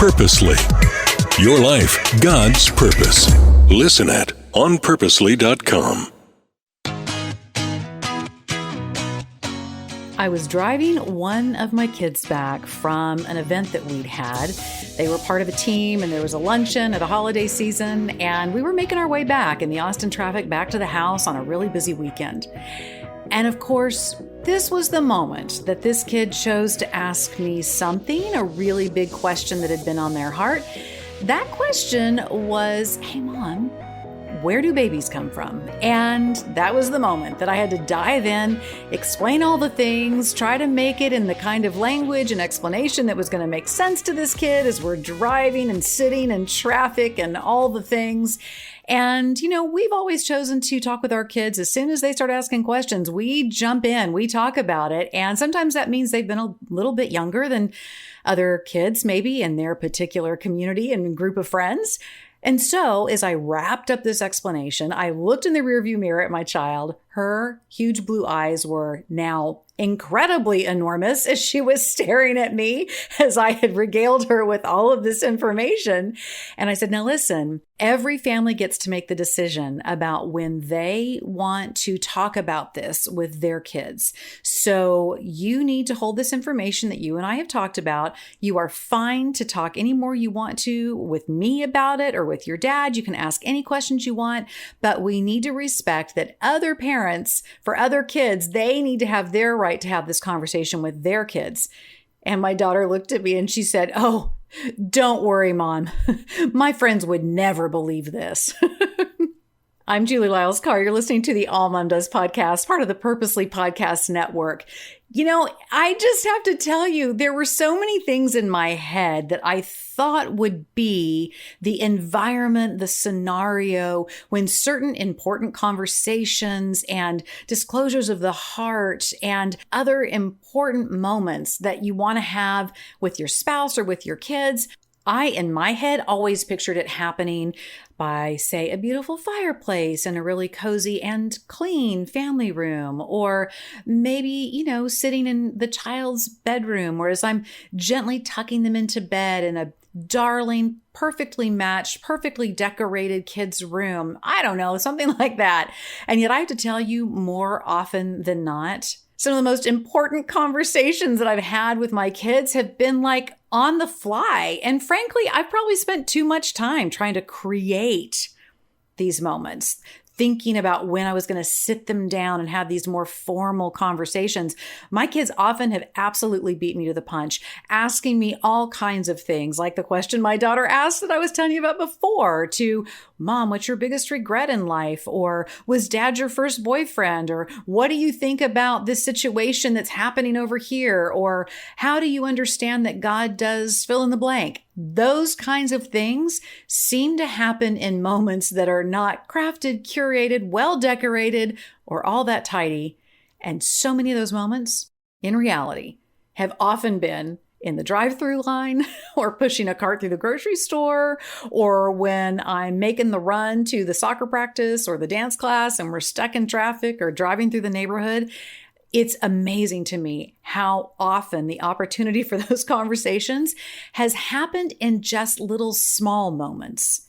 Purposely. Your life, God's purpose. Listen at onpurposely.com. I was driving one of my kids back from an event that we'd had. They were part of a team, and there was a luncheon at a holiday season, and we were making our way back in the Austin traffic back to the house on a really busy weekend. And of course, this was the moment that this kid chose to ask me something, a really big question that had been on their heart. That question was, "Hey, Mom, where do babies come from?" And that was the moment that I had to dive in, explain all the things, try to make it in the kind of language and explanation that was going to make sense to this kid as we're driving and sitting in traffic and all the things. And, we've always chosen to talk with our kids. As soon as they start asking questions, we jump in, we talk about it. And sometimes that means they've been a little bit younger than other kids, maybe in their particular community and group of friends. And so as I wrapped up this explanation, I looked in the rearview mirror at my child. Her huge blue eyes were now incredibly enormous as she was staring at me as I had regaled her with all of this information. And I said, "Now listen, every family gets to make the decision about when they want to talk about this with their kids. So you need to hold this information that you and I have talked about. You are fine to talk any more you want to with me about it or with your dad. You can ask any questions you want, but we need to respect that other parents, for other kids, they need to have their right to have this conversation with their kids." And my daughter looked at me and she said, "Oh, don't worry, Mom. My friends would never believe this." I'm Julie Lyles Carr. You're listening to the AllMomDoes Podcast, part of the Purposely Podcast Network. I just have to tell you, there were so many things in my head that I thought would be the environment, the scenario, when certain important conversations and disclosures of the heart and other important moments that you want to have with your spouse or with your kids. I, in my head, always pictured it happening by, say, a beautiful fireplace and a really cozy and clean family room, or maybe, sitting in the child's bedroom, whereas I'm gently tucking them into bed in a darling, perfectly matched, perfectly decorated kid's room. I don't know, something like that. And yet I have to tell you, more often than not, some of the most important conversations that I've had with my kids have been like on the fly. And frankly, I've probably spent too much time trying to create these moments, thinking about when I was going to sit them down and have these more formal conversations. My kids often have absolutely beat me to the punch, asking me all kinds of things, like the question my daughter asked that I was telling you about before, to, "Mom, what's your biggest regret in life?" Or, "Was Dad your first boyfriend?" Or, "What do you think about this situation that's happening over here?" Or, "How do you understand that God does fill in the blank?" Those kinds of things seem to happen in moments that are not crafted, curated, well decorated, or all that tidy. And so many of those moments, in reality, have often been in the drive-through line, or pushing a cart through the grocery store, or when I'm making the run to the soccer practice or the dance class and we're stuck in traffic or driving through the neighborhood. It's amazing to me how often the opportunity for those conversations has happened in just little small moments,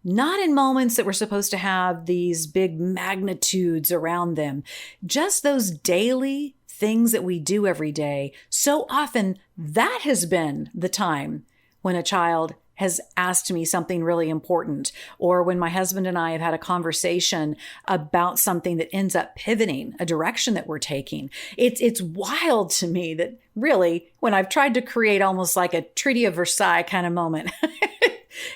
not in moments that we're supposed to have these big magnitudes around them, just those daily things that we do every day. So often that has been the time when a child has asked me something really important, or when my husband and I have had a conversation about something that ends up pivoting a direction that we're taking. It's wild to me that really, when I've tried to create almost like a Treaty of Versailles kind of moment,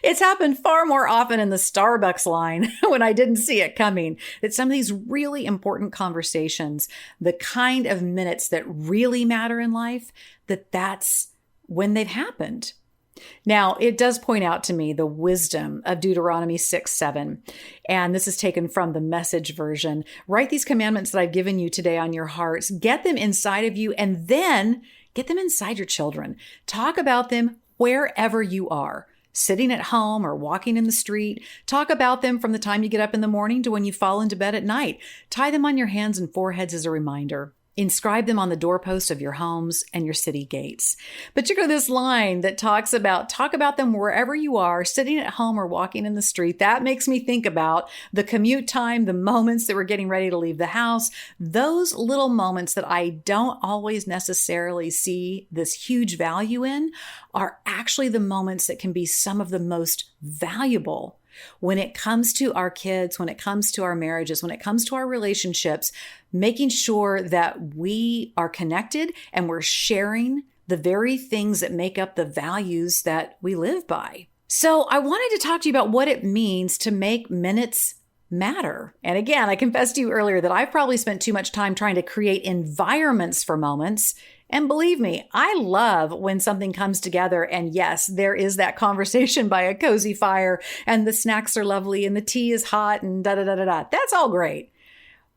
it's happened far more often in the Starbucks line when I didn't see it coming, that some of these really important conversations, the kind of minutes that really matter in life, that's when they've happened. Now, it does point out to me the wisdom of Deuteronomy 6:7. And this is taken from the Message version. Write these commandments that I've given you today on your hearts. Get them inside of you, and then get them inside your children. Talk about them wherever you are, sitting at home or walking in the street. Talk about them from the time you get up in the morning to when you fall into bed at night. Tie them on your hands and foreheads as a reminder. Inscribe them on the doorposts of your homes and your city gates. Particularly this line that talk about them wherever you are, sitting at home or walking in the street. That makes me think about the commute time, the moments that we're getting ready to leave the house. Those little moments that I don't always necessarily see this huge value in are actually the moments that can be some of the most valuable when it comes to our kids, when it comes to our marriages, when it comes to our relationships, making sure that we are connected and we're sharing the very things that make up the values that we live by. So I wanted to talk to you about what it means to make minutes matter. And again, I confessed to you earlier that I've probably spent too much time trying to create environments for moments. And believe me, I love when something comes together and yes, there is that conversation by a cozy fire and the snacks are lovely and the tea is hot and da-da-da-da-da. That's all great.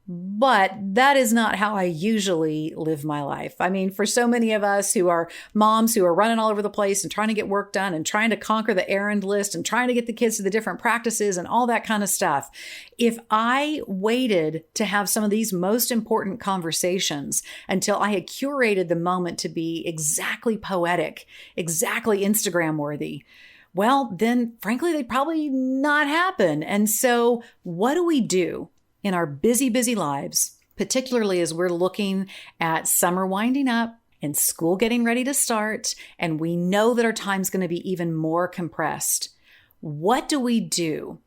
But that is not how I usually live my life. I mean, for so many of us who are moms who are running all over the place and trying to get work done and trying to conquer the errand list and trying to get the kids to the different practices and all that kind of stuff, if I waited to have some of these most important conversations until I had curated the moment to be exactly poetic, exactly Instagram worthy, well, then frankly, they'd probably not happen. And so what do we do in our busy, busy lives, particularly as we're looking at summer winding up and school getting ready to start, and we know that our time's going to be even more compressed? What do we do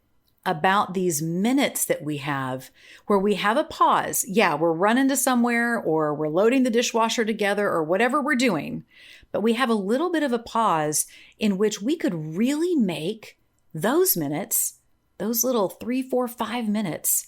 about these minutes that we have where we have a pause? Yeah, we're running to somewhere or we're loading the dishwasher together or whatever we're doing, but we have a little bit of a pause in which we could really make those minutes, those little 3, 4, 5 minutes,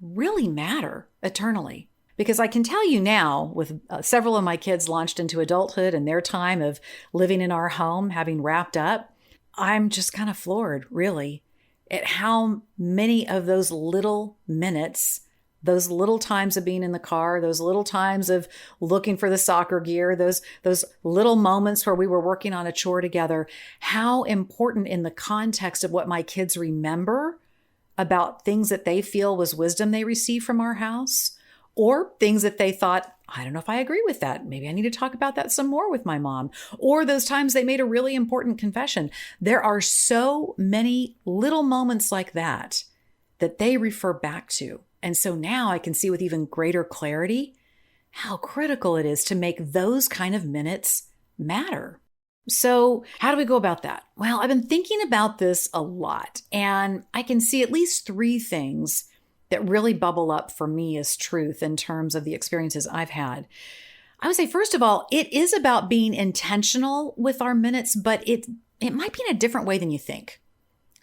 really matter eternally. Because I can tell you now, with several of my kids launched into adulthood and their time of living in our home having wrapped up, I'm just kind of floored, really, at how many of those little minutes, those little times of being in the car, those little times of looking for the soccer gear, those little moments where we were working on a chore together, how important in the context of what my kids remember about things that they feel was wisdom they received from our house, or things that they thought, I don't know if I agree with that. Maybe I need to talk about that some more with my mom, or those times they made a really important confession. There are so many little moments like that that they refer back to. And so now I can see with even greater clarity how critical it is to make those kind of minutes matter. So how do we go about that? Well, I've been thinking about this a lot, and I can see at least 3 things that really bubble up for me as truth in terms of the experiences I've had. I would say, first of all, it is about being intentional with our minutes, but it might be in a different way than you think.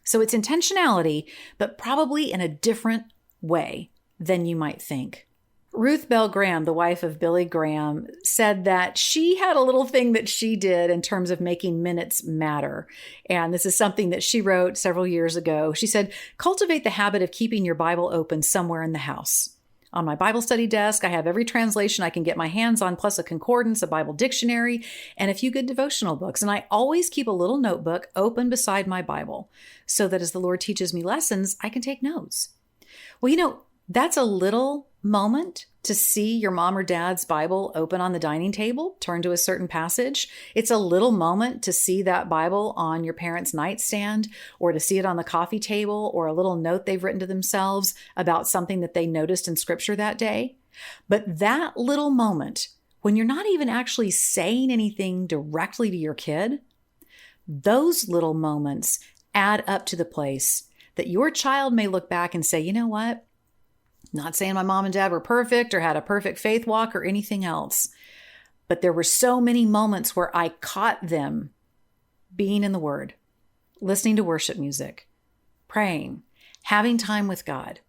So it's intentionality, but probably in a different way than you might think. Ruth Bell Graham, the wife of Billy Graham, said that she had a little thing that she did in terms of making minutes matter. And this is something that she wrote several years ago. She said, cultivate the habit of keeping your Bible open somewhere in the house. On my Bible study desk, I have every translation I can get my hands on, plus a concordance, a Bible dictionary, and a few good devotional books. And I always keep a little notebook open beside my Bible so that as the Lord teaches me lessons, I can take notes. Well, that's a little moment to see your mom or dad's Bible open on the dining table, turn to a certain passage. It's a little moment to see that Bible on your parents' nightstand, or to see it on the coffee table, or a little note they've written to themselves about something that they noticed in scripture that day. But that little moment, when you're not even actually saying anything directly to your kid, those little moments add up to the place that your child may look back and say, you know what? Not saying my mom and dad were perfect or had a perfect faith walk or anything else, but there were so many moments where I caught them being in the Word, listening to worship music, praying, having time with God.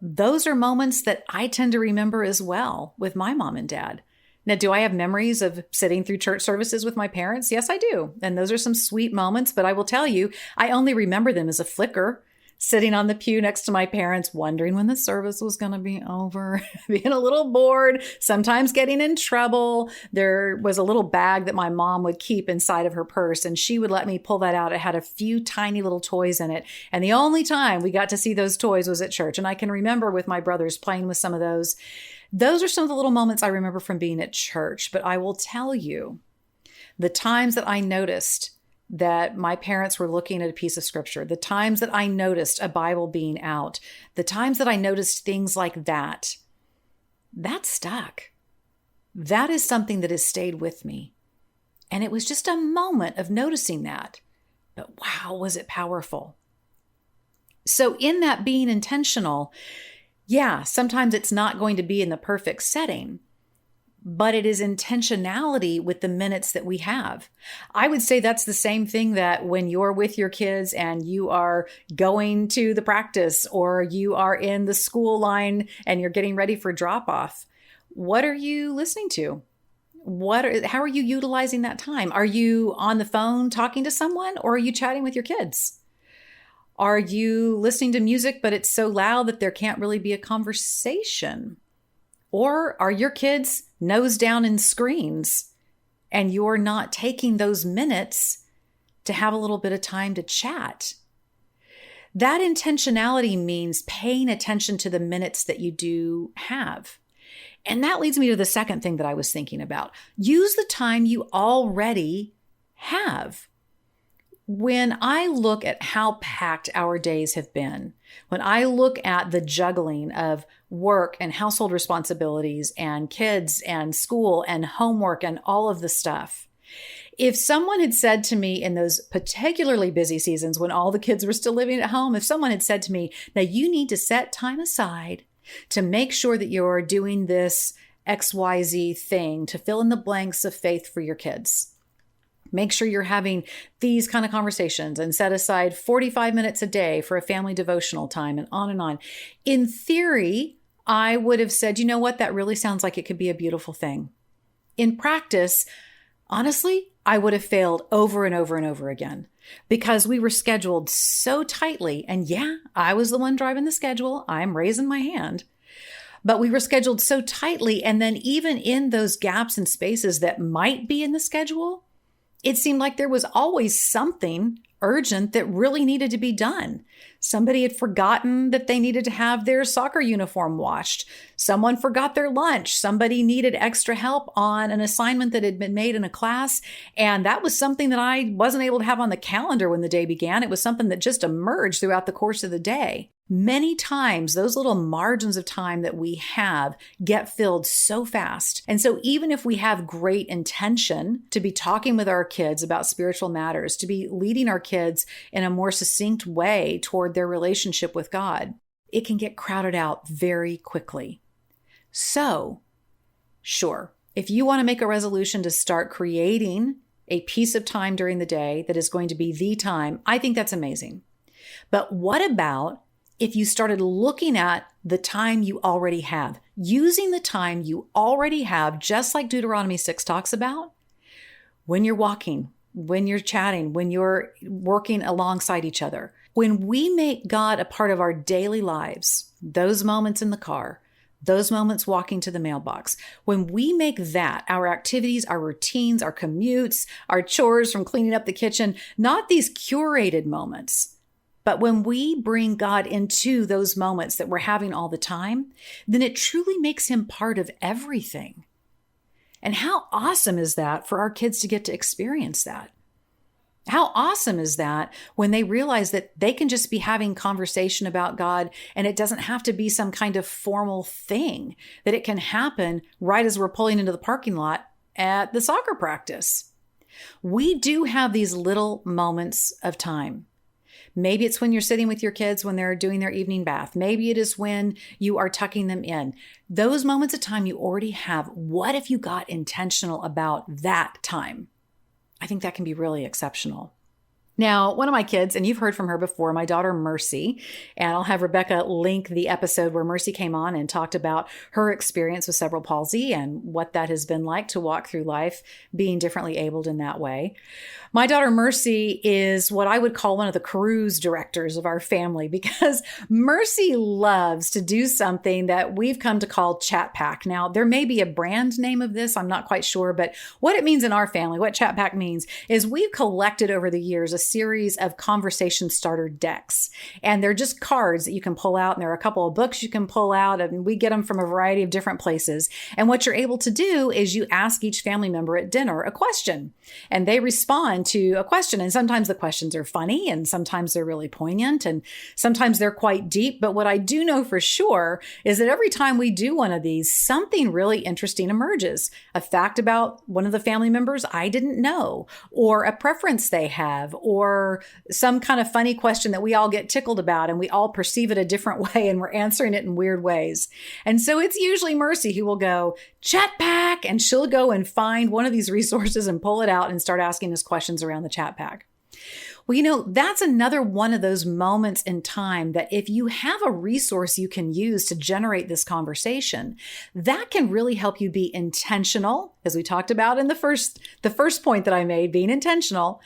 Those are moments that I tend to remember as well with my mom and dad. Now, do I have memories of sitting through church services with my parents? Yes, I do. And those are some sweet moments, but I will tell you, I only remember them as a flicker, sitting on the pew next to my parents, wondering when the service was going to be over, being a little bored, sometimes getting in trouble. There was a little bag that my mom would keep inside of her purse, and she would let me pull that out. It had a few tiny little toys in it. And the only time we got to see those toys was at church. And I can remember with my brothers playing with some of those. Those are some of the little moments I remember from being at church. But I will tell you, the times that I noticed that my parents were looking at a piece of scripture, the times that I noticed a Bible being out, the times that I noticed things like that, that stuck. That is something that has stayed with me. And it was just a moment of noticing that. But wow, was it powerful. So in that being intentional, yeah, sometimes it's not going to be in the perfect setting, but it is intentionality with the minutes that we have. I would say that's the same thing that when you're with your kids and you are going to the practice or you are in the school line and you're getting ready for drop off. What are you listening to? How are you utilizing that time? Are you on the phone talking to someone or are you chatting with your kids? Are you listening to music, but it's so loud that there can't really be a conversation? Or are your kids nose down in screens and you're not taking those minutes to have a little bit of time to chat? That intentionality means paying attention to the minutes that you do have. And that leads me to the second thing that I was thinking about. Use the time you already have. When I look at how packed our days have been, when I look at the juggling of work and household responsibilities and kids and school and homework and all of the stuff, if someone had said to me in those particularly busy seasons when all the kids were still living at home, if someone had said to me, now you need to set time aside to make sure that you're doing this XYZ thing to fill in the blanks of faith for your kids. Make sure you're having these kind of conversations and set aside 45 minutes a day for a family devotional time and on and on. In theory, I would have said, you know what, that really sounds like it could be a beautiful thing. In practice, honestly, I would have failed over and over and over again because we were scheduled so tightly. And yeah, I was the one driving the schedule. I'm raising my hand. But we were scheduled so tightly. And then even in those gaps and spaces that might be in the schedule, it seemed like there was always something urgent that really needed to be done. Somebody had forgotten that they needed to have their soccer uniform washed. Someone forgot their lunch. Somebody needed extra help on an assignment that had been made in a class. And that was something that I wasn't able to have on the calendar when the day began. It was something that just emerged throughout the course of the day. Many times, those little margins of time that we have get filled so fast. And so even if we have great intention to be talking with our kids about spiritual matters, to be leading our kids in a more succinct way toward their relationship with God, it can get crowded out very quickly. So, sure, if you want to make a resolution to start creating a piece of time during the day that is going to be the time, I think that's amazing. But what about if you started looking at the time you already have, using the time you already have, just like Deuteronomy 6 talks about, when you're walking, when you're chatting, when you're working alongside each other. When we make God a part of our daily lives, those moments in the car, those moments walking to the mailbox, when we make that our activities, our routines, our commutes, our chores from cleaning up the kitchen, not these curated moments, but when we bring God into those moments that we're having all the time, then it truly makes him part of everything. And how awesome is that for our kids to get to experience that? How awesome is that when they realize that they can just be having conversation about God and it doesn't have to be some kind of formal thing, that it can happen right as we're pulling into the parking lot at the soccer practice. We do have these little moments of time. Maybe it's when you're sitting with your kids when they're doing their evening bath. Maybe it is when you are tucking them in. Those moments of time you already have. What if you got intentional about that time? I think that can be really exceptional. Now, one of my kids, and you've heard from her before, my daughter Mercy, and I'll have Rebecca link the episode where Mercy came on and talked about her experience with cerebral palsy and what that has been like to walk through life being differently abled in that way. My daughter Mercy is what I would call one of the cruise directors of our family because Mercy loves to do something that we've come to call Chat Pack. Now, there may be a brand name of this, I'm not quite sure, but what it means in our family, what Chat Pack means is we've collected over the years a series of conversation starter decks. And they're just cards that you can pull out. And there are a couple of books you can pull out. And we get them from a variety of different places. And what you're able to do is you ask each family member at dinner a question. And they respond to a question. And sometimes the questions are funny. And sometimes they're really poignant. And sometimes they're quite deep. But what I do know for sure is that every time we do one of these, something really interesting emerges. A fact about one of the family members I didn't know, or a preference they have, or some kind of funny question that we all get tickled about and we all perceive it a different way and we're answering it in weird ways. And so it's usually Mercy who will go, chat pack, and she'll go and find one of these resources and pull it out and start asking us questions around the chat pack. Well, that's another one of those moments in time that if you have a resource you can use to generate this conversation, that can really help you be intentional, as we talked about in the first point that I made, being intentional.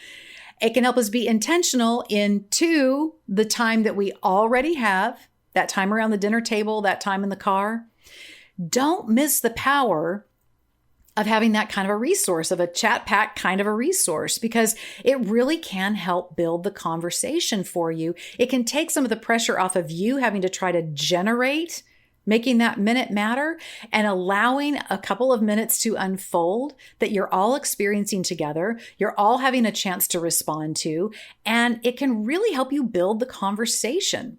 It can help us be intentional into the time that we already have, that time around the dinner table, that time in the car. Don't miss the power of having that kind of a resource, of a chat pack kind of a resource, because it really can help build the conversation for you. It can take some of the pressure off of you having to try to generate, making that minute matter, and allowing a couple of minutes to unfold that you're all experiencing together, you're all having a chance to respond to, and it can really help you build the conversation.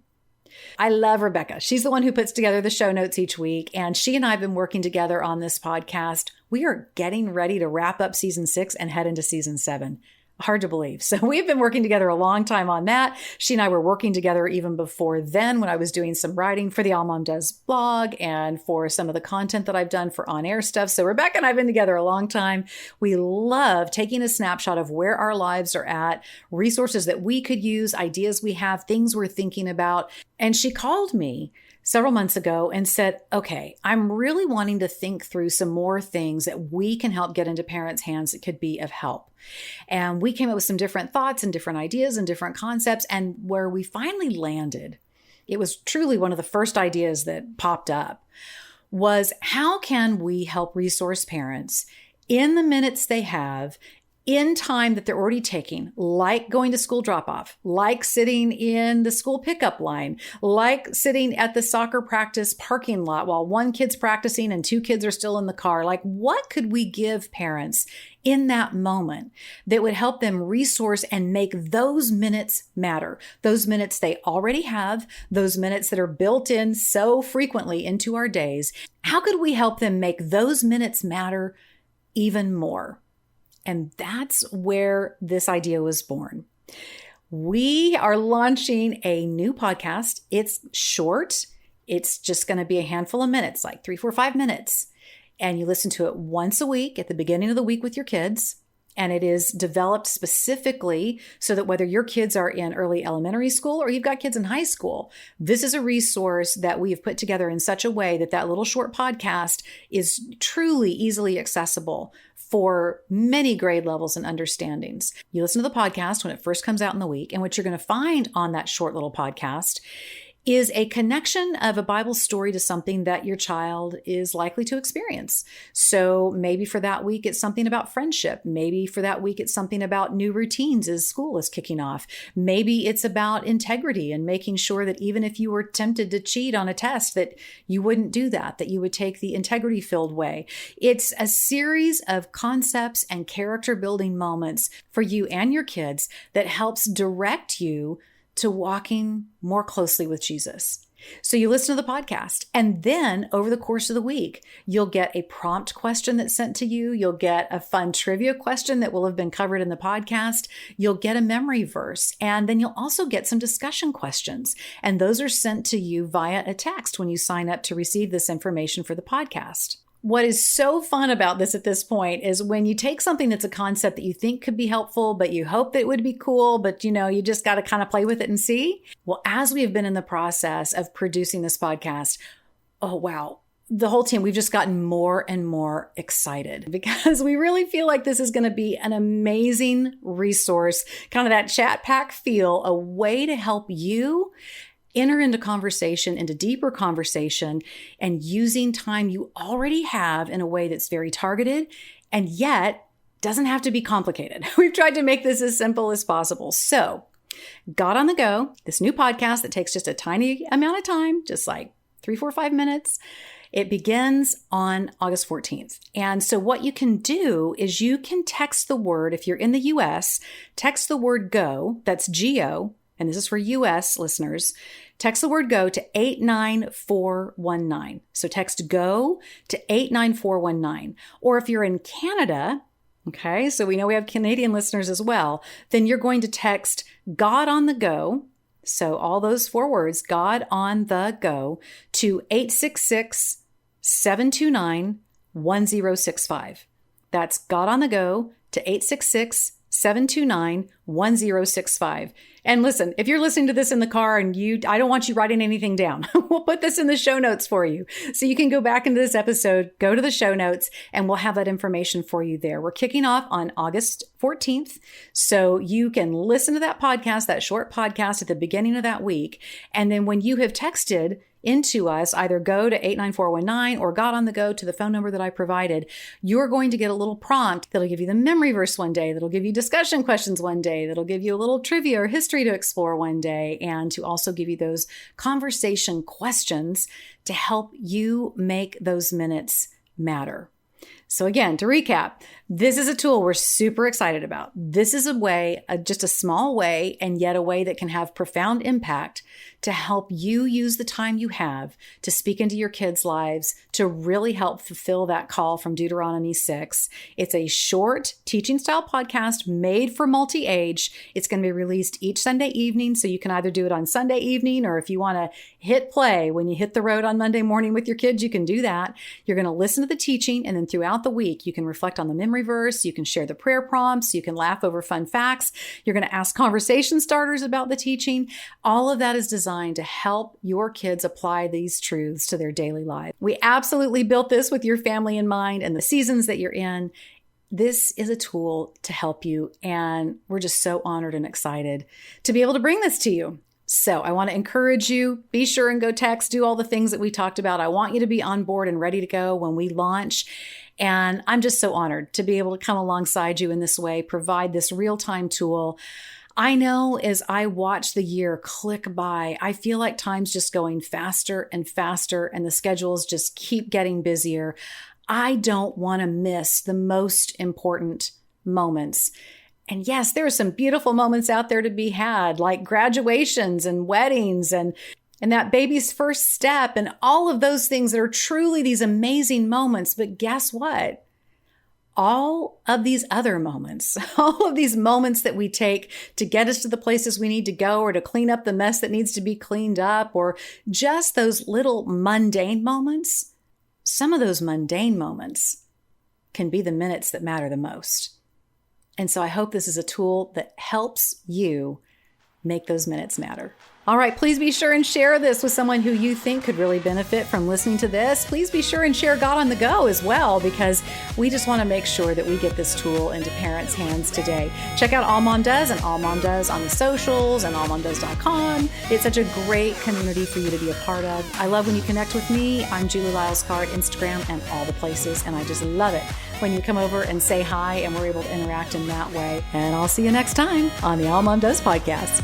I love Rebecca. She's the one who puts together the show notes each week, and she and I have been working together on this podcast. We are getting ready to wrap up season 6 and head into season 7. Hard to believe. So we've been working together a long time on that. She and I were working together even before then when I was doing some writing for the AllMomDoes blog and for some of the content that I've done for on-air stuff. So Rebecca and I have been together a long time. We love taking a snapshot of where our lives are at, resources that we could use, ideas we have, things we're thinking about. And she called me several months ago and said, okay, I'm really wanting to think through some more things that we can help get into parents' hands that could be of help. And we came up with some different thoughts and different ideas and different concepts. And where we finally landed, it was truly one of the first ideas that popped up, was how can we help resource parents in the minutes they have, in time that they're already taking, like going to school drop-off, like sitting in the school pickup line, like sitting at the soccer practice parking lot while one kid's practicing and 2 kids are still in the car. Like, what could we give parents in that moment that would help them resource and make those minutes matter? Those minutes they already have, those minutes that are built in so frequently into our days. How could we help them make those minutes matter even more? And that's where this idea was born. We are launching a new podcast. It's short. It's just going to be a handful of minutes, like 3, 4, 5 minutes. And you listen to it once a week at the beginning of the week with your kids. And it is developed specifically so that whether your kids are in early elementary school or you've got kids in high school, this is a resource that we have put together in such a way that that little short podcast is truly easily accessible for many grade levels and understandings. You listen to the podcast when it first comes out in the week, and what you're going to find on that short little podcast is a connection of a Bible story to something that your child is likely to experience. So maybe for that week, it's something about friendship. Maybe for that week, it's something about new routines as school is kicking off. Maybe it's about integrity and making sure that even if you were tempted to cheat on a test, that you wouldn't do that, that you would take the integrity-filled way. It's a series of concepts and character building moments for you and your kids that helps direct you to walking more closely with Jesus. So you listen to the podcast, and then over the course of the week, you'll get a prompt question that's sent to you. You'll get a fun trivia question that will have been covered in the podcast. You'll get a memory verse, and then you'll also get some discussion questions. And those are sent to you via a text when you sign up to receive this information for the podcast. What is so fun about this at this point is when you take something that's a concept that you think could be helpful, but you hope that it would be cool, but you just got to kind of play with it and see. Well, as we have been in the process of producing this podcast, oh, wow. The whole team, we've just gotten more and more excited because we really feel like this is going to be an amazing resource, kind of that chat pack feel, a way to help you enter into conversation, into deeper conversation, and using time you already have in a way that's very targeted and yet Doesn't have to be complicated. We've tried to make this as simple as possible. So, God on the Go, this new podcast that takes just a tiny amount of time, just like 3, 4, 5 minutes. It begins on August 14th. And so what you can do is you can text the word, if you're in the US, text the word go, that's G-O, and this is for US listeners, text the word go to 89419. So text go to 89419. Or if you're in Canada, okay, so we know we have Canadian listeners as well, then you're going to text God on the Go, so all those 4 words, God on the Go, to 866-729-1065. That's God on the Go to 866-729-1065. And listen, if you're listening to this in the car and I don't want you writing anything down, we'll put this in the show notes for you. So you can go back into this episode, go to the show notes, and we'll have that information for you there. We're kicking off on August 14th. So you can listen to that podcast, that short podcast at the beginning of that week. And then when you have texted into us, either go to 89419 or God on the Go to the phone number that I provided, you're going to get a little prompt that'll give you the memory verse one day, that'll give you discussion questions one day, that'll give you a little trivia or history to explore one day, and to also give you those conversation questions to help you make those minutes matter. So again, to recap, this is a tool we're super excited about. This is a way, just a small way, and yet a way that can have profound impact to help you use the time you have to speak into your kids' lives, to really help fulfill that call from Deuteronomy 6. It's a short teaching style podcast made for multi-age. It's going to be released each Sunday evening, so you can either do it on Sunday evening, or if you want to hit play when you hit the road on Monday morning with your kids, you can do that. You're going to listen to the teaching, and then throughout the week, you can reflect on the memory verse, you can share the prayer prompts, you can laugh over fun facts, you're going to ask conversation starters about the teaching. All of that is designed to help your kids apply these truths to their daily life. We absolutely built this with your family in mind and the seasons that you're in. This is a tool to help you, and we're just so honored and excited to be able to bring this to you. So I want to encourage you, be sure and go text, do all the things that we talked about. I want you to be on board and ready to go when we launch. And I'm just so honored to be able to come alongside you in this way, provide this real-time tool. I know as I watch the year click by, I feel like time's just going faster and faster, and the schedules just keep getting busier. I don't want to miss the most important moments. And yes, there are some beautiful moments out there to be had, like graduations and weddings and that baby's first step and all of those things that are truly these amazing moments. But guess what? All of these other moments, all of these moments that we take to get us to the places we need to go, or to clean up the mess that needs to be cleaned up, or just those little mundane moments, some of those mundane moments can be the minutes that matter the most. And so I hope this is a tool that helps you make those minutes matter. All right, please be sure and share this with someone who you think could really benefit from listening to this. Please be sure and share God on the Go as well, because we just want to make sure that we get this tool into parents' hands today. Check out AllMomDoes and AllMomDoes on the socials and AllMomDoes.com. It's such a great community for you to be a part of. I love when you connect with me. I'm Julie Lyles Carr, Instagram and all the places, and I just love it when you come over and say hi and we're able to interact in that way. And I'll see you next time on the AllMomDoes Podcast.